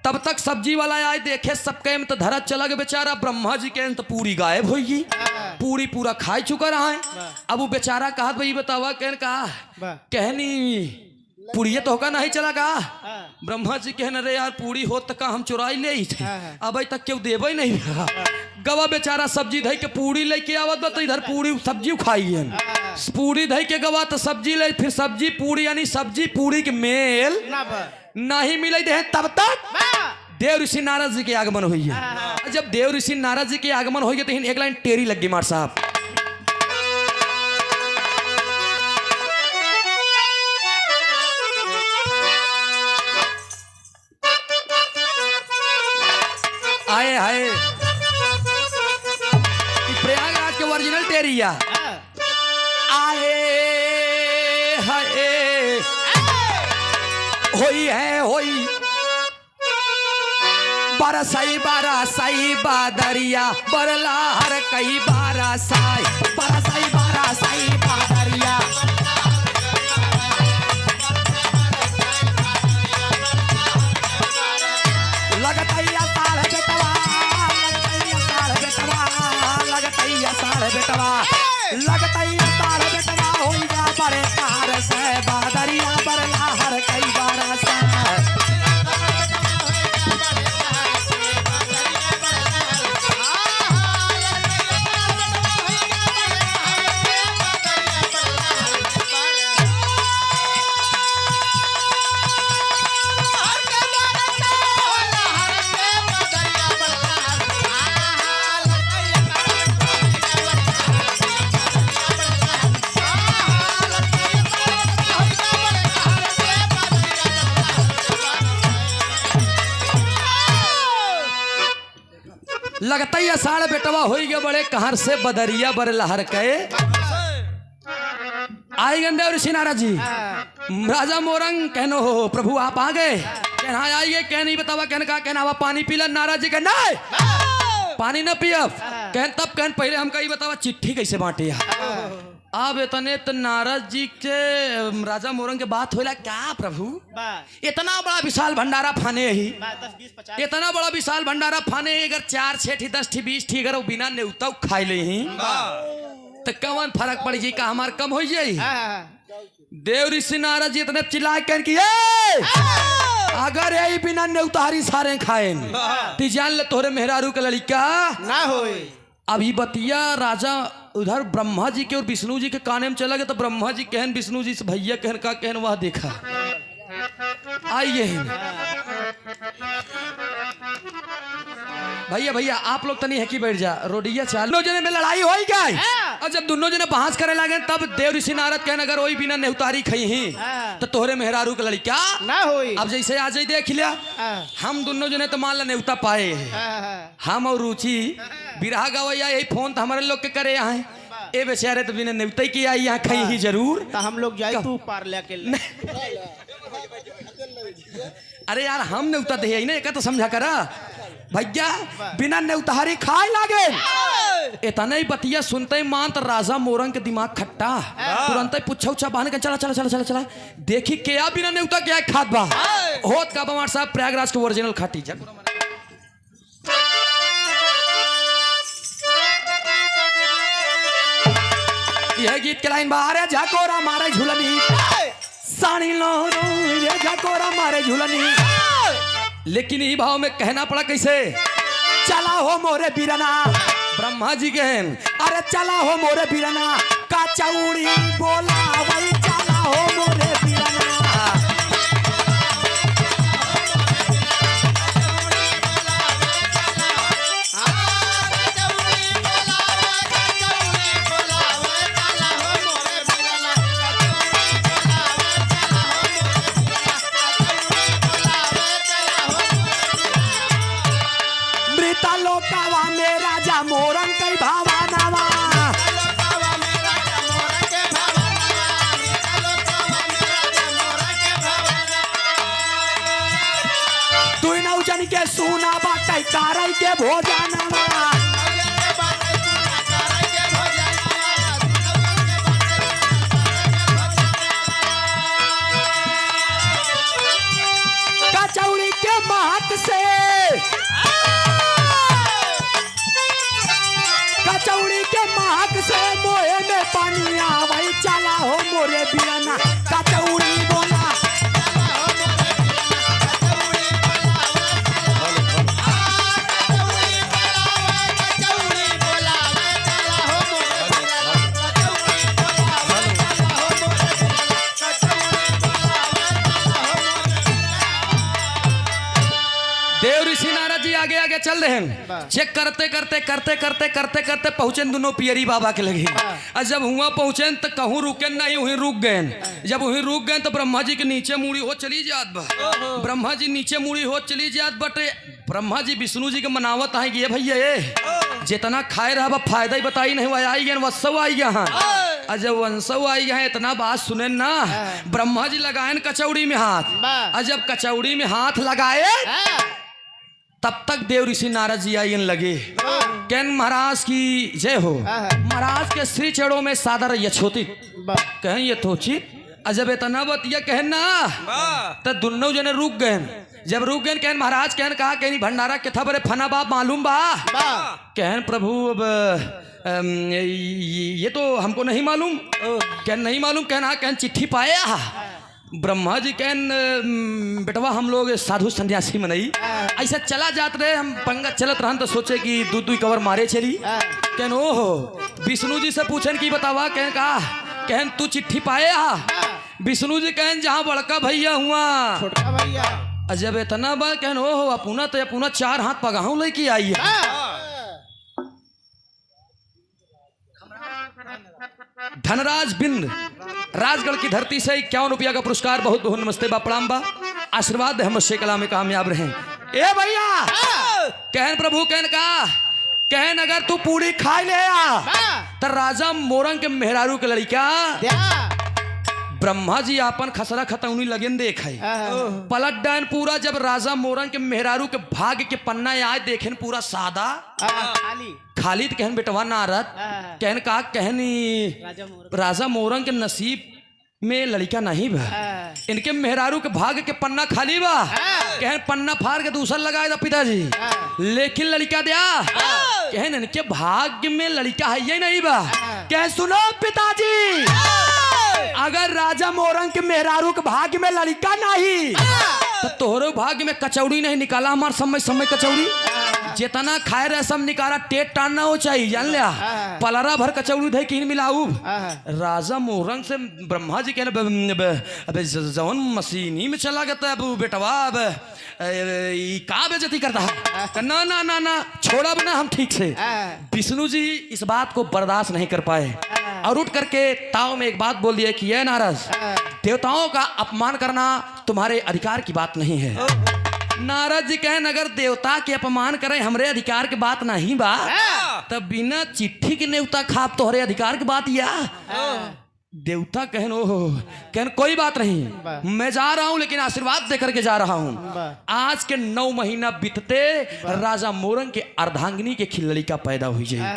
तब तक सब्जी वाला आए देखे सबके में तो धरा चला गया बेचारा। ब्रह्मा जी के तो पूरी गायब हो गई पूरी पूरा खा चुका रहा है। अब वो बेचारा कहा भाई बतावा कहन कहा कहनी पूरी तो होगा नहीं चला का। ब्रह्मा जी कहन अरे यार पूरी हो तक हम चुराई ले ही थे अब तक क्यों देवे नहीं गवा बेचारा सब्जी धई के पूरी लेके आवत तो इधर पूरी सब्जी खाई है पूरी धई के गवा तो सब्जी ले फिर सब्जी पूरी यानी सब्जी पूरी के मेल नहीं मिले दे तब तक देव ऋषि नारद जी के आगमन हुई है। जब देव ऋषि नारद जी के आगमन हो गए तो एक लाइन टेरी लग गई मार साहब। आए हाय प्रयागराज के ओरिजिनल टेरिया आए हाय होई है होई बरसाई बरसाई बादरिया बरला हर कई बरसाई बरसाई बरसाई बादरिया लगतैया साल बेटवा लगतैया साल बेटवा लगतैया साल बेटवा होइगा बड़े कार से बादरिया बरला हर कई बरसा लगता ही अषाढ़ बेटवा हो गया बड़े कहर से बदरिया बर लहर के आई गंदे ऋषि नारद जी। राजा मोरंग कहनो हो प्रभु आप आ गए, कहना आइए, कह नहीं बतावा, कहने कहा कहना पानी पीला। नारद जी कहना पानी न पियब, कहन तब कहन पहले हम कही बतावा चिट्ठी कैसे बांटे। अब इतने तो नारद जी के राजा मोरंग के बात होला क्या प्रभु, इतना बड़ा विशाल भंडारा फाने ही, इतना बड़ा विशाल भंडारा फाने अगर 4 6 ठी 10 ठी 20 ठी अगर बिना नेवता खाई ले ही तो कौन फर्क पड़ जाये का हमार कम हो जाये। देव ऋषि नारद जी इतने चिल्ला कर कि अगर यही बिना नेवतारी सारे खाए ती जान ले तोहरे मेहरारू के लड़का ना होए। अभी बतिया राजा उधर ब्रह्मा जी के और विष्णु जी के काने में चला गया तो ब्रह्मा जी कहन विष्णु जी से भैया कहन का कहन वह देखा आइए भैया भैया आप लोग तनी है कि बैठ जा रोडिया चाल। दोनों जने में लड़ाई हो ही गई और जब दोनों जने बहस करे लगे तब देव ऋषि नारद कहन अगर वही बिना नेवतारी खई ही तो तोहरे मेहरारू के लड़का ना होई। अब जैसे आ जाई देख लिया हम दोनों जने तो मान ला नेवता पाए हम और रुचि बिरहा गवैया यही फोन तो हमारे लोग के करे आए ए बेचारे तो बिना नेवता की आई यहाँ खई ही जरूर तो हम लोग जाए तू पार लेके अरे यार हम नेवता दे ना एक तो समझा करा भैया बिना नेवतारी खाए लागे। इतना ही बतिया सुनते ही मान तो राजा मोरंग के दिमाग खट्टा तुरंत ही पुच्छा उच्छा बहन के चला चला चला चला चला देखी क्या बिना नेवता क्या खाद बा होत का बमार साहब प्रयागराज के ओरिजिनल खाटी जा। यह गीत के लाइन बाहर झाकोरा मारे झूलनी सानी लो रे झाकोरा मारे झूलनी, लेकिन ई भाव में कहना पड़ा कैसे चला हो मोरे बीरना ब्रह्मा जी कहन अरे चला हो मोरे बीरना का चौड़ी बोला वही चला हो मोरे बीरना। लोकावा में राजा मोरंग कई भावा नावा तू नौजन के सुना बाटे कारई के भोजनवा कचौड़ी के महक से कचौड़ी के महक से मोहे में पानी आवई चला हो मोरे बिरना कचौड़ी बोला देव ऋषि नारद जी आगे आगे चल रहे हैं चेक करते करते करते करते करते करते पहुंचे दोनों पियरी बाबा के लगे और जब हुआ पहुंचे तो कहूँ रुके नहीं वहीं रुक गए। जब वहीं रुक गए तो ब्रह्मा जी के नीचे मुड़ी हो चली जात बा ब्रह्मा जी नीचे मुड़ी हो चली जात बटे ब्रह्मा जी विष्णु जी के मनावत है ये भैया ये जितना खाए रहा फायदा ही बताई नहीं हुआ आई गए वत्सव आई यहाँ और जब वंशव आई है इतना बात सुने ना ब्रह्मा जी लगाए कचौड़ी में हाथ और जब कचौड़ी में हाथ लगाए तब तक देव ऋषि नारद जी आयन लगे कहन महाराज की जय हो। महाराज के श्री चरणों में सादर यथोचित कहें यथोचित अजब इतना बतिया कहन ना तो दोनों जने रुक गए। जब रुक गए कहन महाराज कहन कहा कहनी भंडारा के था बरे फना बाप मालूम बा कहन प्रभु अब ये तो हमको नहीं मालूम कहन नहीं मालूम कहना कहन चिट्ठी पाया ब्रह्मा जी कहन बेटवा हम लोग साधु सन्यासी में नहीं ऐसा चला जात रहे हम पंगत चलत रहन तो सोचे कि दू कवर मारे चली कहन ओहो विष्णु जी से पूछन की बतावा कहन कहा कहन तू चिट्ठी पाए विष्णु जी कहन जहाँ बड़का भैया हुआ छोटका भैया अजब इतना बा कहन ओहो अपुना तो अपुना 4 हाथ पगाहू लेके आई है। धनराज बिंद राजगढ़ की धरती से 51 रुपया का पुरस्कार बहुत बहुत नमस्ते बा प्रणाम बा आशीर्वाद हम से कला में कामयाब रहे। ए भैया कहन प्रभु कहन का कहन अगर तू पूरी खाई ले आ तो राजा मोरंग के मेहरारू के लड़का ब्रह्मा जी आपन खसरा खतौनी लगन देखे पलट डायन पूरा जब राजा मोरंग के मेहरारू के भाग्य के पन्ना आए देखेन पूरा सादा खाली तो कहन बेटवा नारद कहन का कहनी राजा मोरंग के नसीब में लड़का नहीं बा इनके मेहरारू के भाग्य के पन्ना खाली बा कहन पन्ना फाड़ के दूसर लगाए था पिताजी लेकिन लड़का दिया कहन इनके भाग्य में लड़का है ये नहीं बा कह सुनो पिताजी अगर राजा मोरंग के मेहरारू के भाग्य में लड़का नहीं तो तोहरे भाग्य में कचौड़ी नहीं निकाला हमार समय समय कचौड़ी जितना खाए रहे सब निकाला टेट टानना हो चाहिए जान लिया पलरा भर कचौड़ी धई किन मिलाऊ राजा मोरंग से ब्रह्मा जी कहने जवन मशीनी में चला गया अब बेटवा अब का बेजती करता है ना ना ना ना छोड़ा भी ना हम ठीक से विष्णु जी इस बात को बर्दाश्त नहीं कर पाए और उठ करके ताव में एक बात बोल दिया कि ये नारद देवताओं का अपमान करना तुम्हारे अधिकार की बात नहीं है नारद जी कहें अगर देवता के अपमान करें हमरे अधिकार की बात नहीं बा तब बिना चिट्ठी के नेवता खाप तोहरे अधिकार की बात या देवता कहन ओहो कहन कोई बात नहीं मैं जा रहा हूं लेकिन आशीर्वाद देकर के जा रहा हूं आज के 9 महीना बीतते राजा मोरंग के अर्धांगिनी के खिलड़ी का पैदा हुई जाए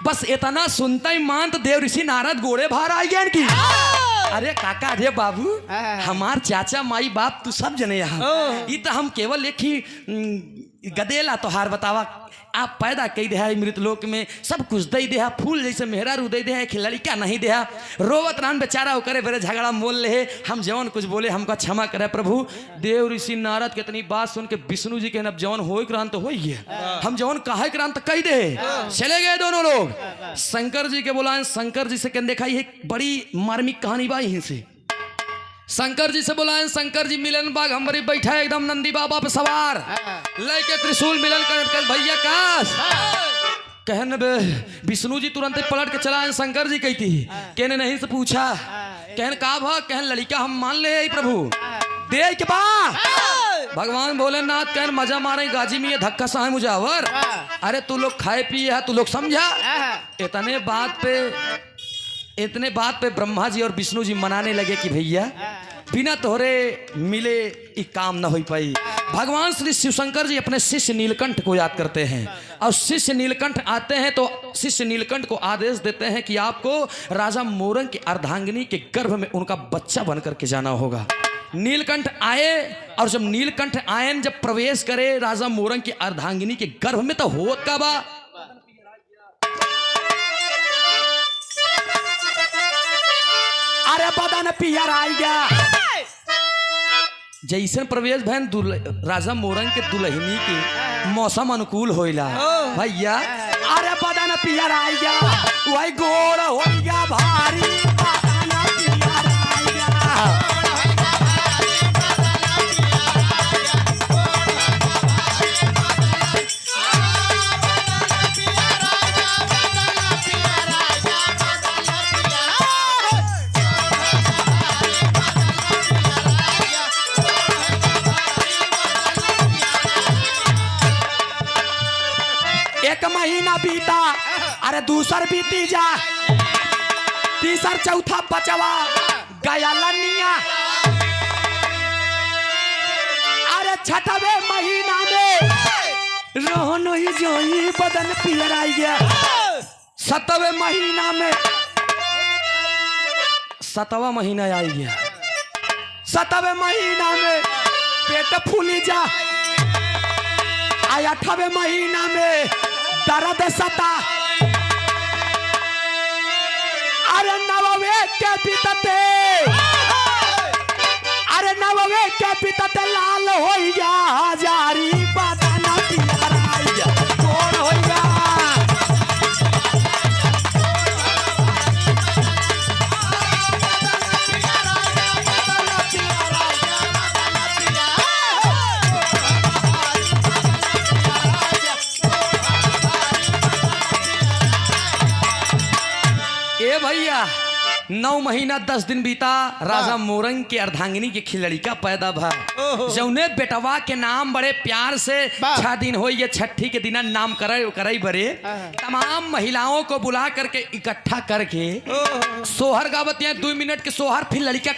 बस इतना सुनता ही मानत देव ऋषि नारद गोड़े भार आई गए की अरे काका अरे बाबू हमार चाचा माई बाप तू सब जने यहाँ ये तो हम केवल एक ही गदेला तोहार बतावा आप पैदा कई दे मृतलोक में सब कुछ दे दे फूल जैसे मेहरारू दे दे लड़का नहीं दे रोवत रान बेचारा वो करे बेरे झगड़ा मोल ले हम जवन कुछ बोले हमका क्षमा करे प्रभु देव ऋषि नारद के इतनी बात सुन के विष्णु जी के अब जवन हो क्रांत हो हम जवन कहा क्रांत कही दे चले गए दोनों लोग शंकर जी के बोला शंकर जी से कहने देखा ये बड़ी मार्मिक कहानी बा यहीं से शंकर जी से बुलाए शंकर जी मिलन बाग हमारी बैठा एकदम नंदी बाबा पे सवार लेके त्रिशूल मिलन कर भैया काश कहन विष्णु जी तुरंत पलट के चला शंकर जी कहती कहने नहीं से पूछा कहन का भा कहन लड़का हम मान ले प्रभु दे के बा भगवान भोलेनाथ कहन मजा मारे गाजी में ये धक्का सा है मुजावर अरे तू लोग खाए पिए है तू लोग समझा इतने बात पे ब्रह्मा जी और विष्णु जी मनाने लगे कि भैया बिना तोहरे मिले एक काम ना हो पाई भगवान श्री शिवशंकर जी अपने शिष्य नीलकंठ को याद करते हैं और शिष्य नीलकंठ आते हैं तो शिष्य नीलकंठ को आदेश देते हैं कि आपको राजा मोरंग की अर्धांगिनी के गर्भ में उनका बच्चा बन करके जाना होगा नीलकंठ आए और जब नीलकंठ आयन जब प्रवेश करे राजा मोरंग की अर्धांगिनी के गर्भ में तो होत का बा अरे बदन पियर आई गया जैसन प्रवेश भैन राजा मोरंग के दुल्हनी के मौसम अनुकूल होइला भैया अरे बदन पियर आई गया वही गोड़ हो गया भारी बदन पियर आई गया महीना बीता अरे दूसर बीती जा तीसर चौथा बचवा गया लनिया अरे छठवे महीना में रोहन ही जोई बदन पियर आई गया सतवे महीना में सतवा महीना आई गया सतवे महीना में पेट फूली जा आया 8वें महीना में दर्द सता अरे नववे के बीतते अरे नववे के बीतते लाल हो गया हजारी बदन पियर आई गया कौन हो गया भैया 9 महीना 10 दिन बीता राजा मोरंग के अर्धांगिनी के खिलड़ी का पैदा भा जौने बेटवा के नाम बड़े प्यार से 6 दिन हो ये छठी के दिन नाम करे बड़े तमाम महिलाओं को बुला करके इकट्ठा करके सोहर गावत 2 मिनट के सोहर फिर लड़का